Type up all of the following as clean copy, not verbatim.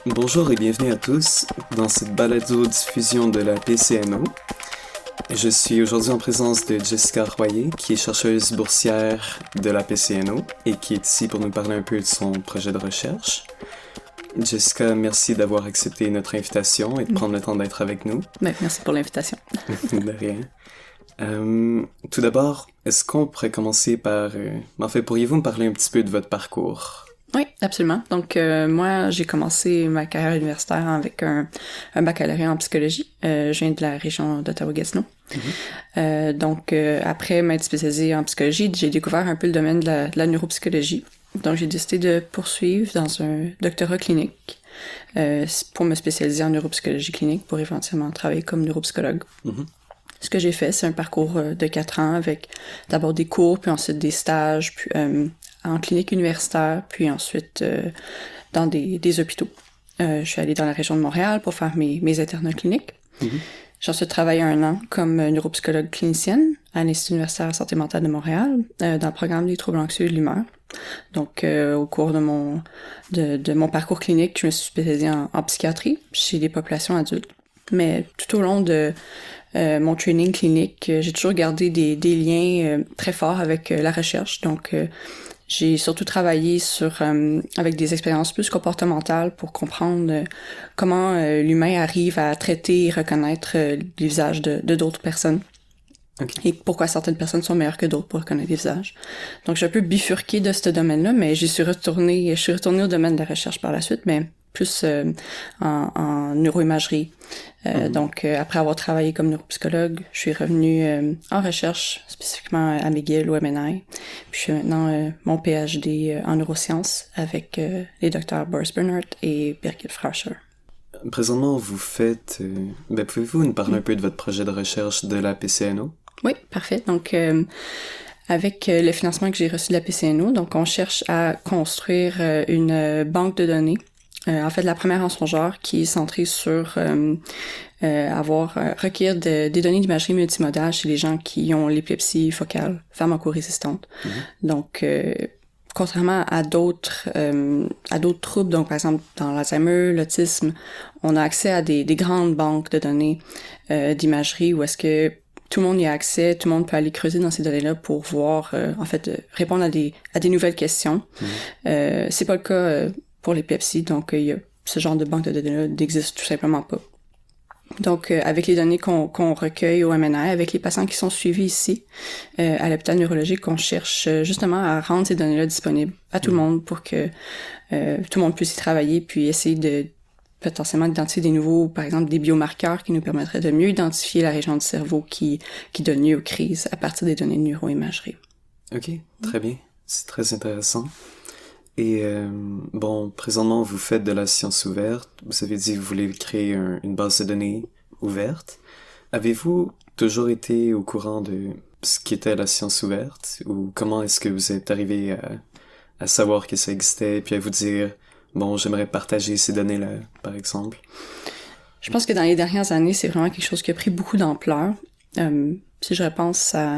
Bonjour et bienvenue à tous dans cette balado-diffusion de la PCNO. Je suis aujourd'hui en présence de Jessica Royer, qui est chercheuse boursière de la PCNO et qui est ici pour nous parler un peu de son projet de recherche. Jessica, merci d'avoir accepté notre invitation et de prendre le temps d'être avec nous. Merci pour l'invitation. De rien. Tout d'abord, est-ce qu'on pourrait commencer par... pourriez-vous me parler un petit peu de votre parcours? Oui, absolument. Donc, moi, j'ai commencé ma carrière universitaire avec un baccalauréat en psychologie. Je viens de la région d'Ottawa-Gatineau. Après m'être spécialisée en psychologie, j'ai découvert un peu le domaine de la neuropsychologie. Donc, j'ai décidé de poursuivre dans un doctorat clinique pour me spécialiser en neuropsychologie clinique pour éventuellement travailler comme neuropsychologue. Ce que j'ai fait, c'est un parcours de 4 ans avec d'abord des cours, puis ensuite des stages, puis en clinique universitaire, puis ensuite dans des hôpitaux. Je suis allée dans la région de Montréal pour faire mes internats cliniques. J'ai ensuite travaillé 1 an comme neuropsychologue clinicienne à l'Institut universitaire santé mentale de Montréal, dans le programme des troubles anxieux de l'humeur. Donc, au cours de mon parcours clinique, je me suis spécialisée en psychiatrie chez les populations adultes. Mais tout au long de mon training clinique, j'ai toujours gardé des liens très forts avec la recherche. Donc, j'ai surtout travaillé avec des expériences plus comportementales pour comprendre comment l'humain arrive à traiter et reconnaître les visages de d'autres personnes. Okay. Et pourquoi certaines personnes sont meilleures que d'autres pour reconnaître les visages. Donc, j'ai un peu bifurqué de ce domaine-là, mais je suis retournée au domaine de la recherche par la suite, mais plus en neuroimagerie. Donc, après avoir travaillé comme neuropsychologue, je suis revenue en recherche, spécifiquement à McGill ou MNI. Puis, je fais maintenant mon PhD en neurosciences avec les docteurs Boris Bernhardt et Birgit Frauscher. Présentement, vous faites... pouvez-vous nous parler un peu de votre projet de recherche de la PCNO? Oui, parfait. Donc, avec le financement que j'ai reçu de la PCNO, donc on cherche à construire une banque de données. En fait, la première en son genre qui est centrée sur recueillir des données d'imagerie multimodale chez les gens qui ont l'épilepsie focale pharmacorésistante. Donc, contrairement à d'autres troubles, donc par exemple dans l'Alzheimer, l'autisme, on a accès à des grandes banques de données d'imagerie où est-ce que tout le monde y a accès, tout le monde peut aller creuser dans ces données-là pour voir, répondre à des nouvelles questions. C'est pas le cas pour l'épilepsie, donc ce genre de banque de données-là n'existe tout simplement pas. Donc, avec les données qu'on recueille au MNI, avec les patients qui sont suivis ici, à l'hôpital neurologique, on cherche justement à rendre ces données-là disponibles à tout le monde pour que tout le monde puisse y travailler, puis essayer de potentiellement identifier des nouveaux, par exemple, des biomarqueurs qui nous permettraient de mieux identifier la région du cerveau qui donne lieu aux crises à partir des données de neuroimagerie. OK, très bien. C'est très intéressant. Et présentement, vous faites de la science ouverte. Vous avez dit que vous voulez créer une base de données ouverte. Avez-vous toujours été au courant de ce qu'était la science ouverte? Ou comment est-ce que vous êtes arrivé à savoir que ça existait, puis à vous dire, j'aimerais partager ces données-là, par exemple? Je pense que dans les dernières années, c'est vraiment quelque chose qui a pris beaucoup d'ampleur. Si je repense à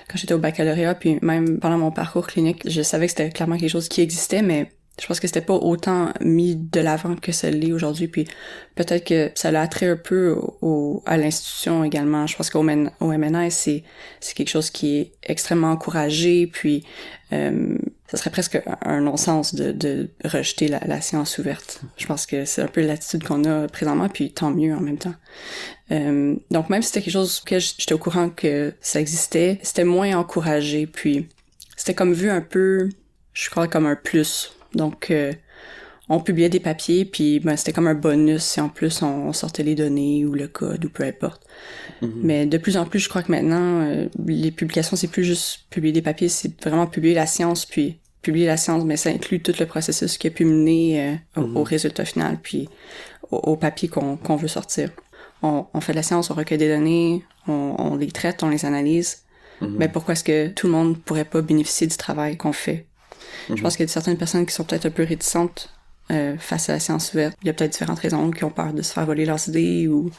quand j'étais au baccalauréat, puis même pendant mon parcours clinique, je savais que c'était clairement quelque chose qui existait, mais je pense que c'était pas autant mis de l'avant que ça l'est aujourd'hui, puis peut-être que ça l'a attrait un peu à l'institution également. Je pense qu'au MNI, c'est quelque chose qui est extrêmement encouragé, puis ça serait presque un non-sens de rejeter la science ouverte. Je pense que c'est un peu l'attitude qu'on a présentement, puis tant mieux en même temps. Donc même si c'était quelque chose que j'étais au courant que ça existait, c'était moins encouragé, puis c'était comme vu un peu, je crois, comme un plus. Donc on publiait des papiers, puis c'était comme un bonus si en plus on sortait les données ou le code ou peu importe. Mais de plus en plus, je crois que maintenant, les publications, c'est plus juste publier des papiers, c'est vraiment publier la science, puis publier la science, mais ça inclut tout le processus qui a pu mener au résultat final, puis au papier qu'on veut sortir. On fait de la science, on recueille des données, on les traite, on les analyse. Mais pourquoi est-ce que tout le monde pourrait pas bénéficier du travail qu'on fait? Je pense qu'il y a certaines personnes qui sont peut-être un peu réticentes face à la science ouverte. Il y a peut-être différentes raisons, qui ont peur de se faire voler leurs idées ou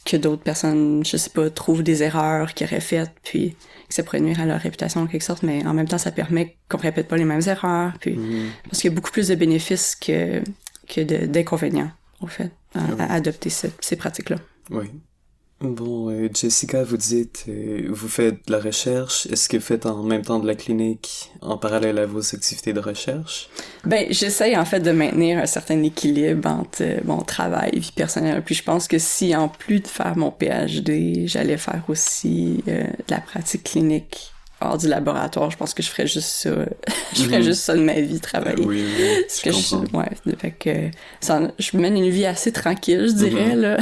que d'autres personnes, je sais pas, trouvent des erreurs qu'ils auraient faites, puis que ça pourrait nuire à leur réputation en quelque sorte, mais en même temps, ça permet qu'on répète pas les mêmes erreurs, puis parce qu'il y a beaucoup plus de bénéfices que d'inconvénients, au fait, à adopter ces pratiques-là. Oui. Bon, Jessica, vous dites, vous faites de la recherche. Est-ce que vous faites en même temps de la clinique en parallèle à vos activités de recherche? Ben, j'essaye en fait de maintenir un certain équilibre entre mon travail et vie personnelle. Puis je pense que si en plus de faire mon PhD, j'allais faire aussi de la pratique clinique hors du laboratoire, je pense que je ferais juste ça. Je ferais juste ça de ma vie, travailler. Oui, je comprends. Fait que je mène une vie assez tranquille, je dirais, là.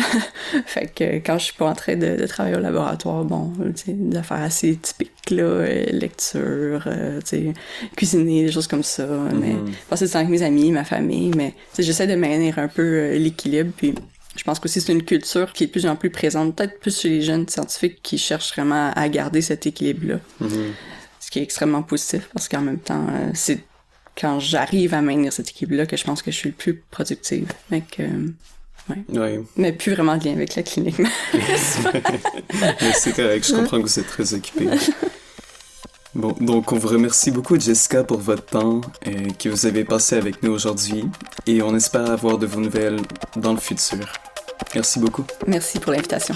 Fait que quand je suis pas en train de travailler au laboratoire, bon, tu sais, des affaires assez typiques, là, lecture, tu sais, cuisiner, des choses comme ça, mais passer du temps avec mes amis, ma famille, mais tu sais, j'essaie de maintenir un peu l'équilibre, puis je pense qu'aussi c'est une culture qui est de plus en plus présente, peut-être plus chez les jeunes scientifiques qui cherchent vraiment à garder cet équilibre-là. Ce qui est extrêmement positif, parce qu'en même temps, c'est quand j'arrive à maintenir cet équilibre-là que je pense que je suis le plus productive. Ouais. Oui. Mais plus vraiment de lien avec la clinique. Mais c'est correct, je comprends que vous êtes très occupée. Bon, donc on vous remercie beaucoup, Jessica, pour votre temps que vous avez passé avec nous aujourd'hui et on espère avoir de vos nouvelles dans le futur. Merci beaucoup. Merci pour l'invitation.